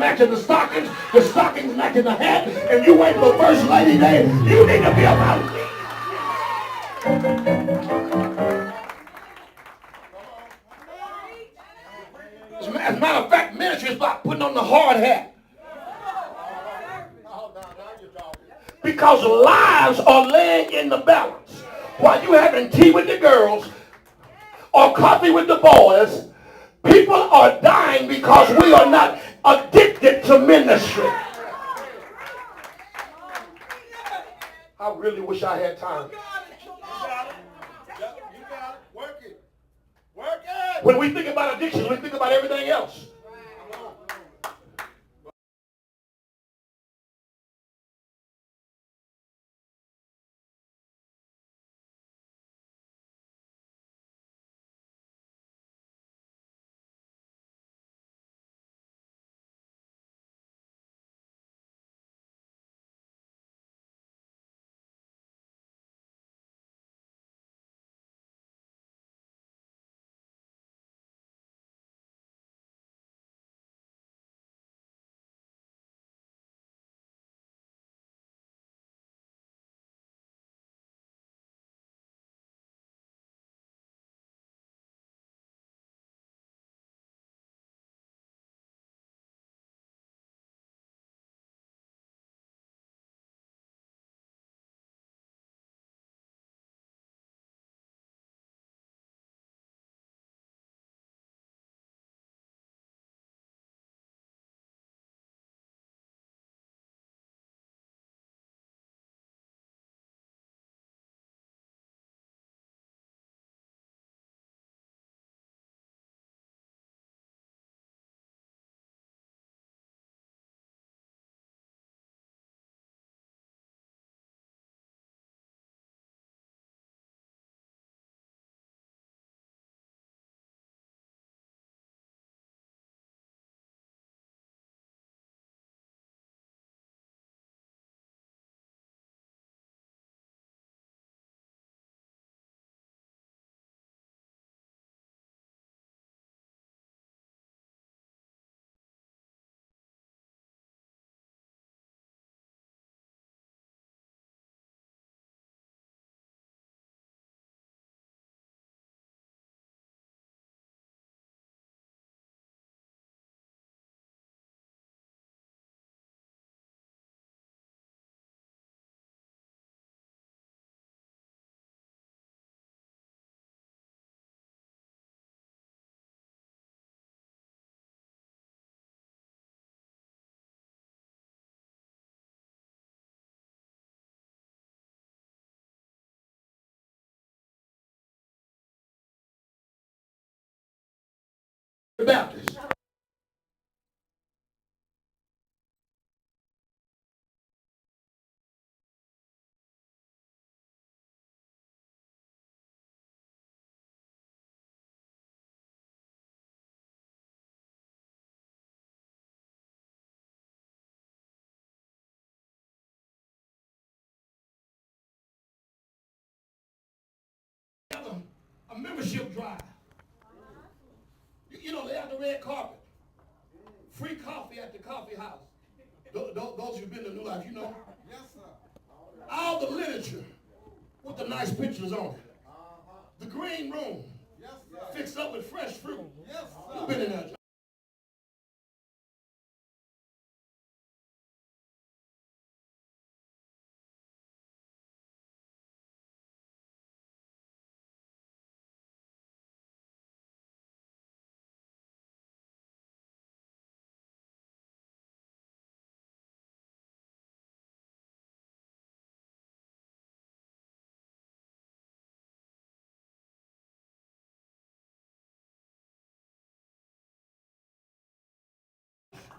matching the stockings matching the hat, and you wait for First Lady Day. You need to be about it. As a matter of fact, ministry is about putting on the hard hat. Because lives are laying in the balance. While you having tea with the girls or coffee with the boys, people are dying because we are not addicted to ministry. I really wish I had time. When we think about addiction, we think about everything else. Baptist. A membership drive. You know, they have the red carpet. Free coffee at the coffee house. Those who've been to New Life, you know. Yes, sir. All the literature with the nice pictures on it. The green room. Yes, sir. Fixed up with fresh fruit. Yes, sir. You've been in there.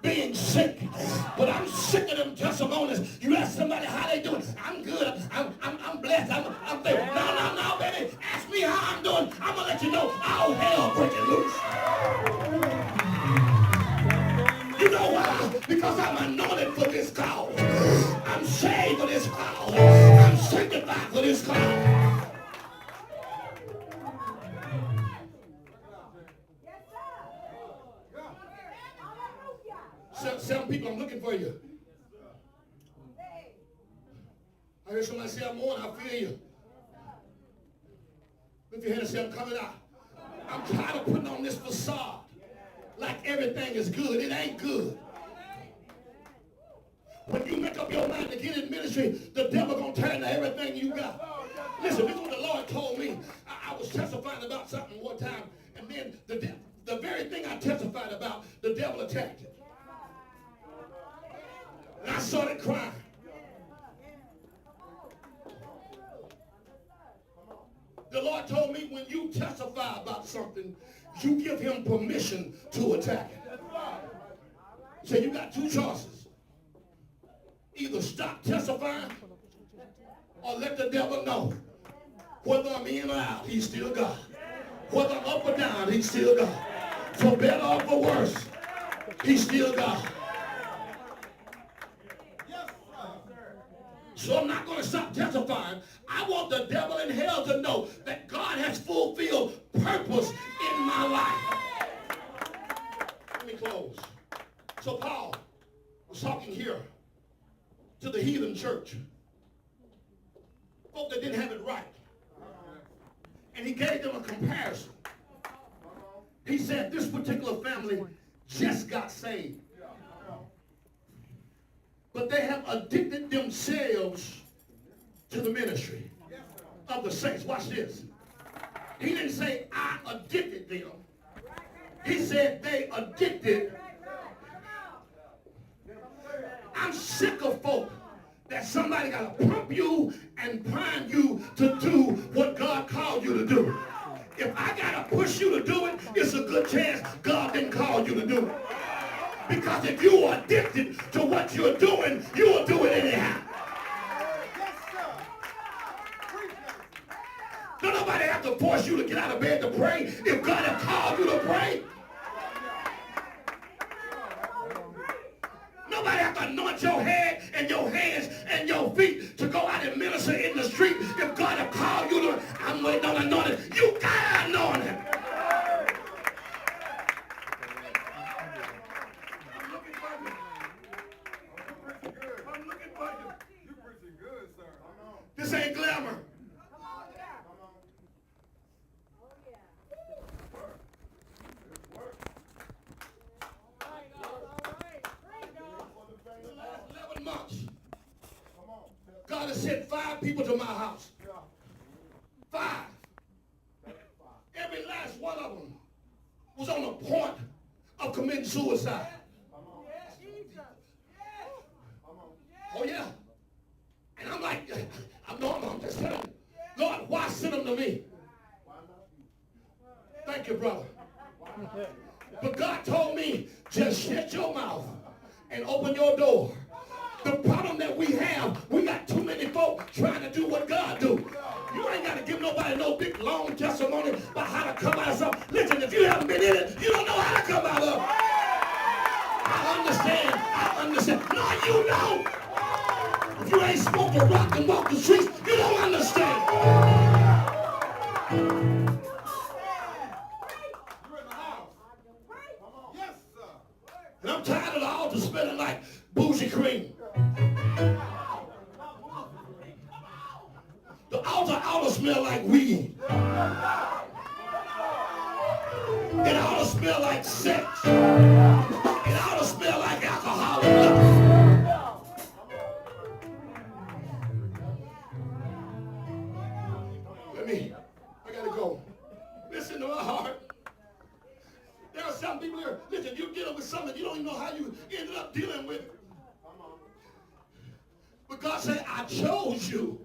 Being sick, but I'm sick of them testimonies. You ask somebody how they doing. I'm good. I'm blessed. I'm thankful. No, baby. Ask me how I'm doing. I'm gonna let you know all hell breaking loose. You know why? Because I'm anointed for this cause. I'm saved for this cause. I'm sanctified for this cause. Some I heard somebody say, I'm on, I feel you. Lift your hand and say, I'm coming out. I'm tired of putting on this facade like everything is good. It ain't good. When you make up your mind to get in ministry, the devil gonna turn to everything you got. Listen, this is what the Lord told me. I was testifying about something one time, and then the very thing I testified about, the devil attacked it. And I started crying. The Lord told me when you testify about something, you give him permission to attack it. So you got two choices. Either stop testifying or let the devil know whether I'm in or out, he's still God. Whether I'm up or down, he's still God. For better or for worse, he's still God. So I'm not going to stop testifying. I want the devil in hell to know that God has fulfilled purpose in my life. Let me close. So Paul was talking here to the heathen church. Folk that didn't have it right. And he gave them a comparison. He said this particular family just got saved. But they have addicted themselves to the ministry of the saints. Watch this. He didn't say, I addicted them. He said they addicted. I'm sick of folk that somebody got to pump you and prime you to do what God called you to do. If I got to push you to do it, it's a good chance God didn't call you to do it. Because if you are addicted to what you're doing, you will do it anyhow. Don't nobody have to force you to get out of bed to pray if God has called you to pray. Nobody have to anoint your head and your hands and your feet to go out and minister in the street if God has called you to. I'm waiting on anointing. You got anointing. This ain't glamour. The last 11 months, God has sent 5 people to my house. 5. Every last one of them was on the point of committing suicide. Oh yeah. And I'm like, I'm just telling you, Lord, why send them to me? Thank you, brother. But God told me, just shut your mouth and open your door. The problem that we have, we got too many folk trying to do what God do. You ain't got to give nobody no big, long testimony about how to come out of something. Listen, if you haven't been in it, you don't know how to come out of it. I understand. No, you don't. If you ain't smoked a rock and walked the streets, you don't understand. You're in the house. Yes, sir. And I'm tired of the altar smelling like bougie cream. The altar smell like weed. It ought to smell like sex. It ought to smell like alcohol and lust. I gotta go. Listen to my heart. There are some people here, listen, you're dealing with something you don't even know how you ended up dealing with it. But God said, I chose you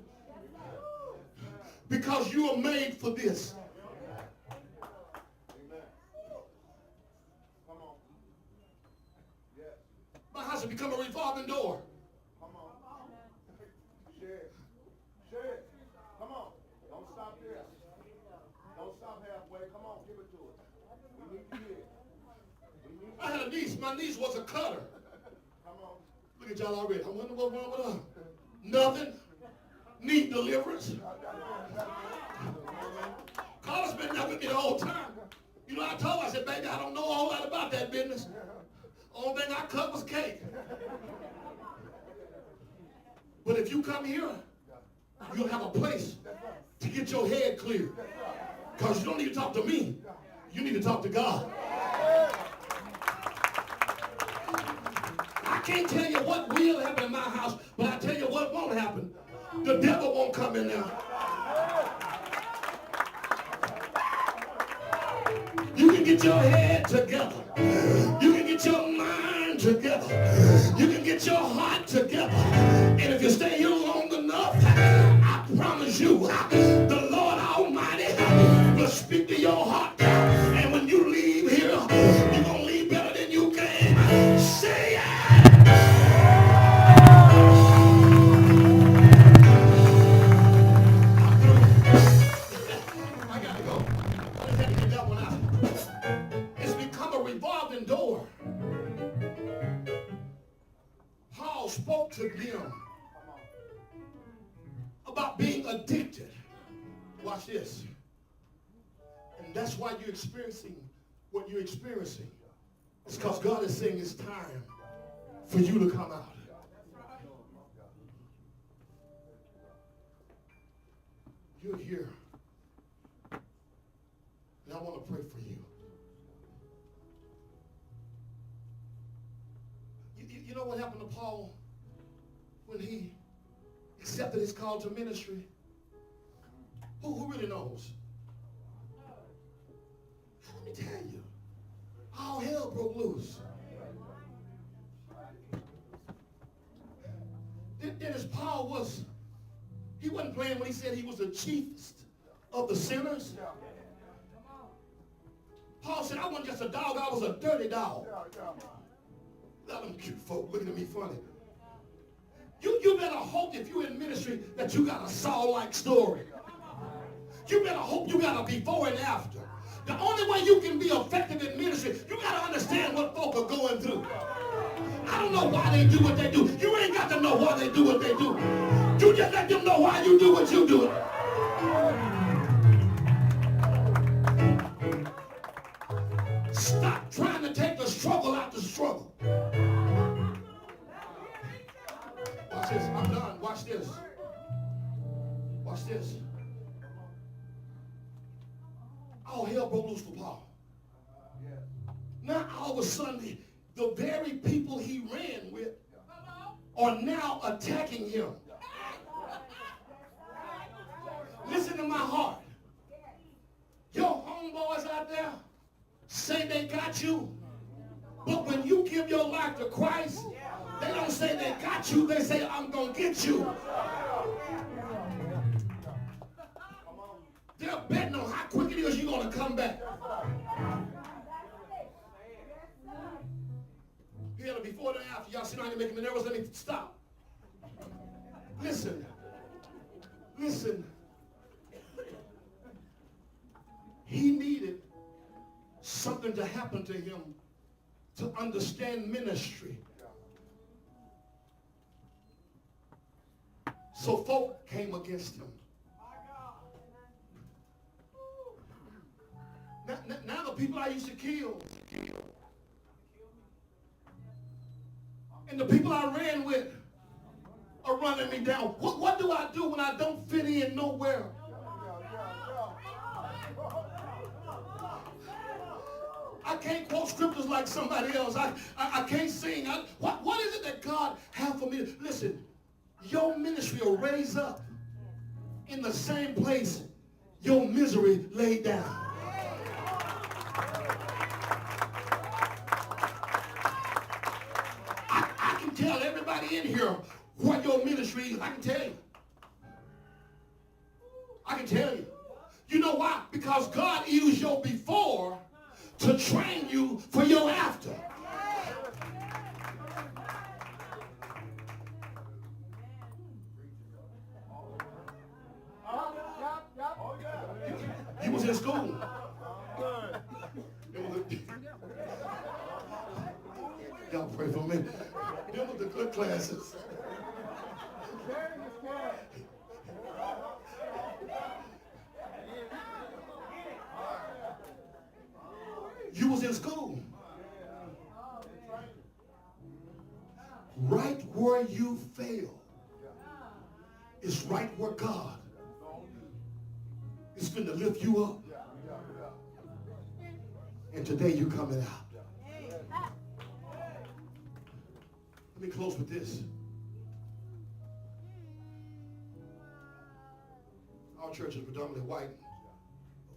because you are made for this. My house has become a revolving door. Come on. Share it. Share it. Come on. Don't stop there. Don't stop halfway. Come on, give it to us. We need to hear it. I had a niece. My niece was a cutter. Come on. Look at y'all already. I wonder what's wrong with her. Nothing. Need deliverance. Carla's been there with me the whole time. You know, I told her, I said, baby, I don't know a whole lot about that business. Only thing I cut was cake. But if you come here You'll have a place to get your head cleared. Because you don't need to talk to me. You need to talk to God. I can't tell you what will happen in my house, but I tell you what won't happen. The devil won't come in there. You can get your head together. You can get your mind together. You can get your heart together. And if you stay here long enough, I promise you, the Lord Almighty will speak to your heart. And when you leave here, you're going to leave better than you came. Say it. I got to go. I just had to get that one out. It's become a revolving door. Paul spoke to them about being addicted. Watch this. And that's why you're experiencing what you're experiencing. It's because God is saying it's time for you to come out. You're here. And I want to pray for you. You know what happened to Paul when he accepted his call to ministry? Who really knows? Let me tell you. All hell broke loose. Then as Paul was, he wasn't playing when he said he was the chiefest of the sinners. Paul said, I wasn't just a dog, I was a dirty dog. Let them cute folk looking at me funny. You better hope if you're in ministry that you got a Saul-like story. You better hope you got a before and after. The only way you can be effective in ministry, you got to understand what folk are going through. I don't know why they do what they do. You ain't got to know why they do what they do. You just let them know why you do what you do. Stop trying to take the struggle out the struggle. Watch this. I'm done. Watch this. Watch this. All hell broke loose for Paul. Now all of a sudden, the very people he ran with are now attacking him. Listen to my heart. Your homeboys out there say they got you, but when you give your life to Christ, they don't say they got you, they say I'm going to get you. They're betting on how quick it is you're going to come back. Here, before and after, y'all see how you're making me nervous? Let me stop. Listen. Listen. He needed something to happen to him to understand ministry. So folk came against him. Now the people I used to kill, and the people I ran with are running me down. What do I do when I don't fit in nowhere? I can't quote scriptures like somebody else. I can't sing. What is it that God has for me? Listen, your ministry will raise up in the same place your misery laid down. I can tell everybody in here what your ministry is. I can tell you. I can tell you. You know why? Because God used your before to train you for your after. You was in school. Y'all pray for me. Them were the good classes. You was in school. Right where you failed is right where God is finna lift you up. And today you're coming out. Let me close with this. Our church is predominantly white.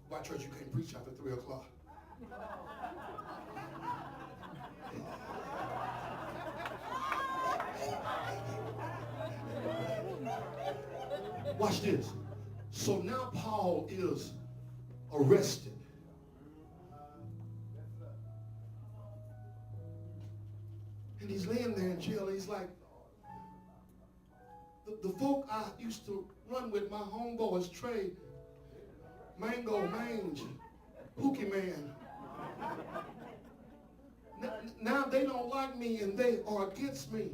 White church, you can't preach after 3 o'clock. Watch this. So now Paul is arrested. And he's laying there in jail. And he's like, the folk I used to run with, my homeboys, Trey, Mango, Mange, Pookie Man. Now they don't like me and they are against me.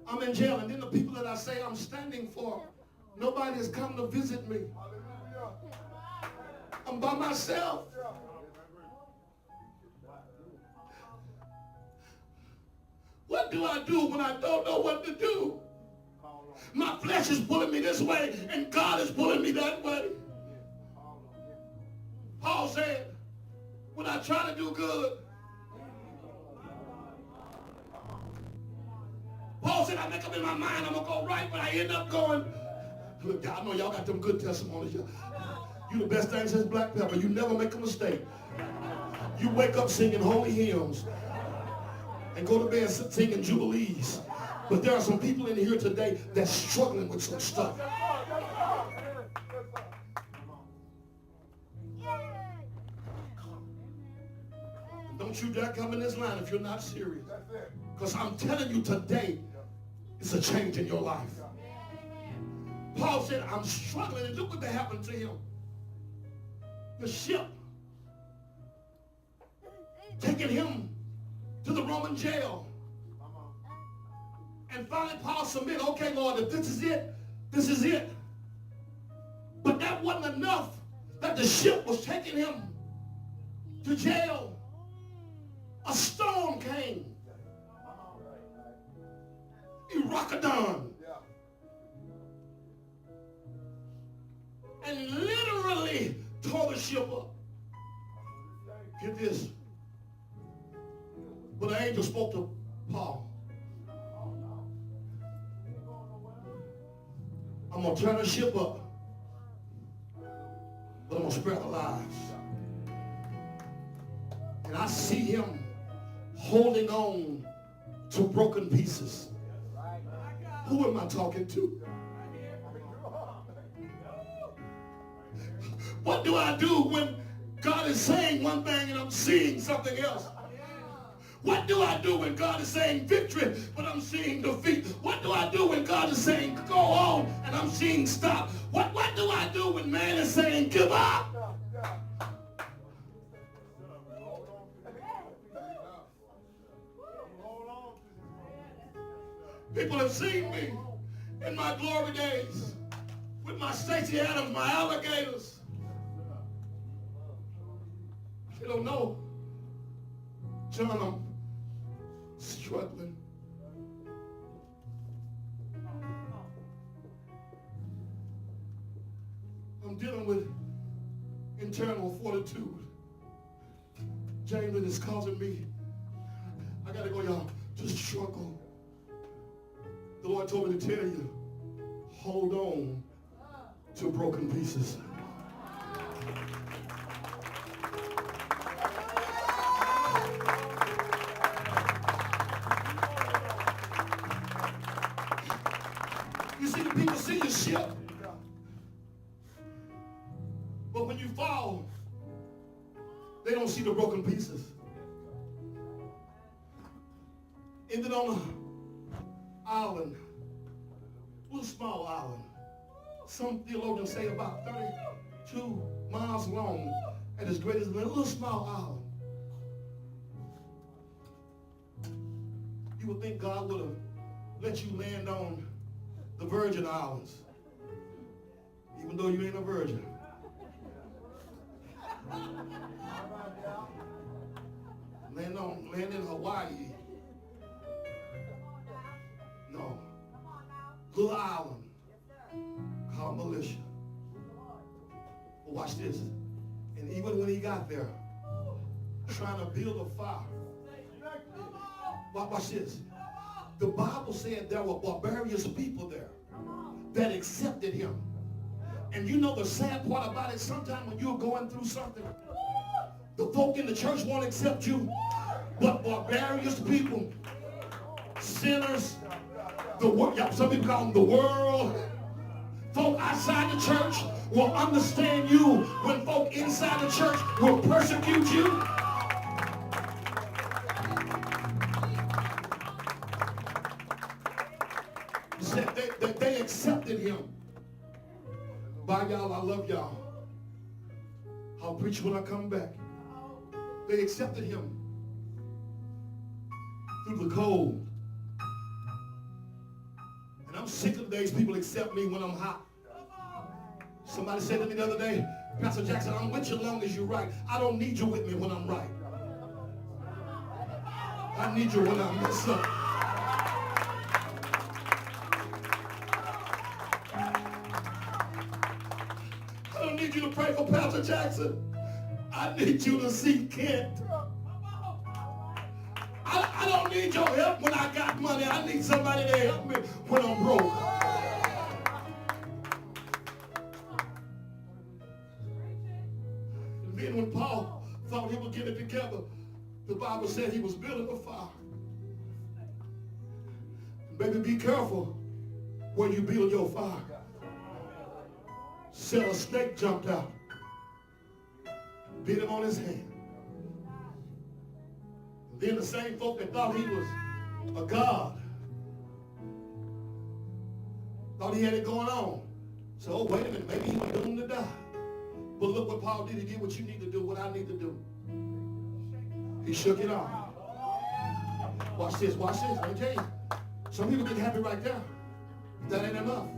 I'm in jail, and then the people that I say I'm standing for, nobody has come to visit me. I'm by myself. What do I do when I don't know what to do? My flesh is pulling me this way, and God is pulling me that way. Paul said, when I try to do good, Paul said, I make up in my mind I'm going to go right, but I end up going, look, I know y'all got them good testimonies. You the best thing since Black Pepper. You never make a mistake. You wake up singing holy hymns and go to bed singing jubilees. But there are some people in here today that's struggling with some stuff. Don't you dare come in this line if you're not serious. Because I'm telling you today, it's a change in your life. Paul said, I'm struggling, and look what happened to him. The ship taking him to the Roman jail. And finally Paul submitted, okay, Lord, if this is it, this is it. But that wasn't enough that the ship was taking him to jail. A storm came. Rockadon. And literally tore the ship up. Get this. But the angel spoke to Paul. I'm going to turn the ship up, but I'm going to spare the lives. And I see him holding on to broken pieces. Who am I talking to? What do I do when God is saying one thing and I'm seeing something else? What do I do when God is saying victory but I'm seeing defeat? What do I do when God is saying go on and I'm seeing stop? What do I do when man is saying give up? People have seen me in my glory days with my Stacey Adams, my alligators. They don't know. John, I'm struggling. I'm dealing with internal fortitude. James, it is causing me, I got to go, y'all, to struggle. The Lord told me to tell you, hold on to broken pieces. You see, the people see your ship, but when you fall, they don't see the broken pieces. Ended on a island, a little small island. Some theologians say about 32 miles long at its greatest, a little small island. You would think God would have let you land on the Virgin Islands, even though you ain't a virgin. Land in Hawaii. No. Little island. called militia. But watch this. And even when he got there, trying to build a fire. Watch this. The Bible said there were barbarous people there that accepted him. And you know the sad part about it, sometimes when you're going through something, the folk in the church won't accept you, but barbarous people, sinners, some people call them the world, folk outside the church will understand you when folk inside the church will persecute you. They accepted him. Bye, y'all. I love y'all. I'll preach when I come back. They accepted him through the cold. And I'm sick of the days people accept me when I'm hot. Somebody said to me the other day, Pastor Jackson, I'm with you as long as you're right. I don't need you with me when I'm right. I need you when I mess up. I don't need you to pray for Pastor Jackson. I need you to see Kent. I don't need your help when I got money. I need somebody to help me when I'm broke. And then when Paul thought he would get it together, the Bible said he was building a fire. Baby, be careful where you build your fire. Said a snake jumped out, bit him on his hand. And then the same folk that thought he was a god, thought he had it going on. So, oh, wait a minute, maybe he was doomed to die. But look what Paul did. He did what you need to do, what I need to do. He shook it off. Watch this, watch this. Let me tell you. Some people get happy right there. That ain't enough.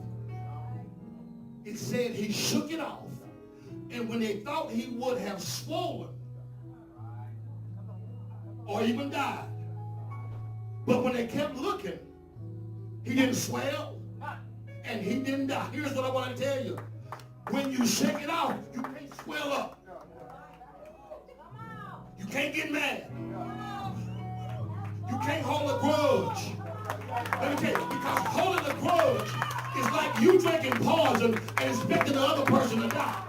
It said he shook it off. And when they thought he would have swollen or even died, but when they kept looking, he didn't swell and he didn't die. Here's what I want to tell you. When you shake it off, you can't swell up. You can't get mad. You can't hold a grudge. Let me tell you, because holding a grudge is like you drinking poison and expecting the other person to die.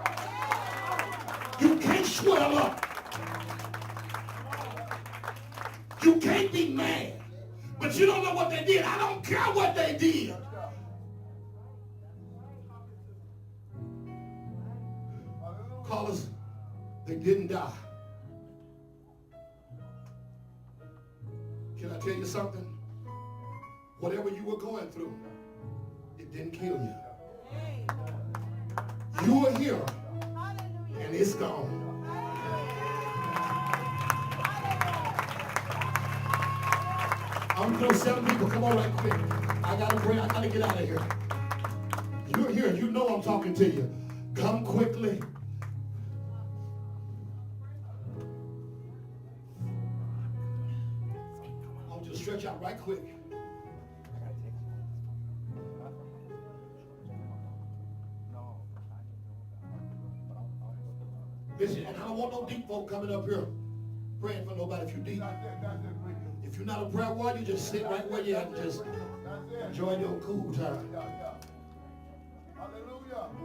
You can't swell up. You can't be mad. But you don't know what they did. I don't care what they did. Callers, they didn't die. Can I tell you something? Whatever you were going through, it didn't kill you. You were here, and it's gone. I'm through 7 people. Come on right quick. I got to pray. I got to get out of here. You're here. You know I'm talking to you. Come quickly. I want you to stretch out right quick. Listen, and I don't want no deep folk coming up here praying for nobody. If you're deep, if you're not a prayer warrior, you just sit right where you're at and just enjoy your cool time.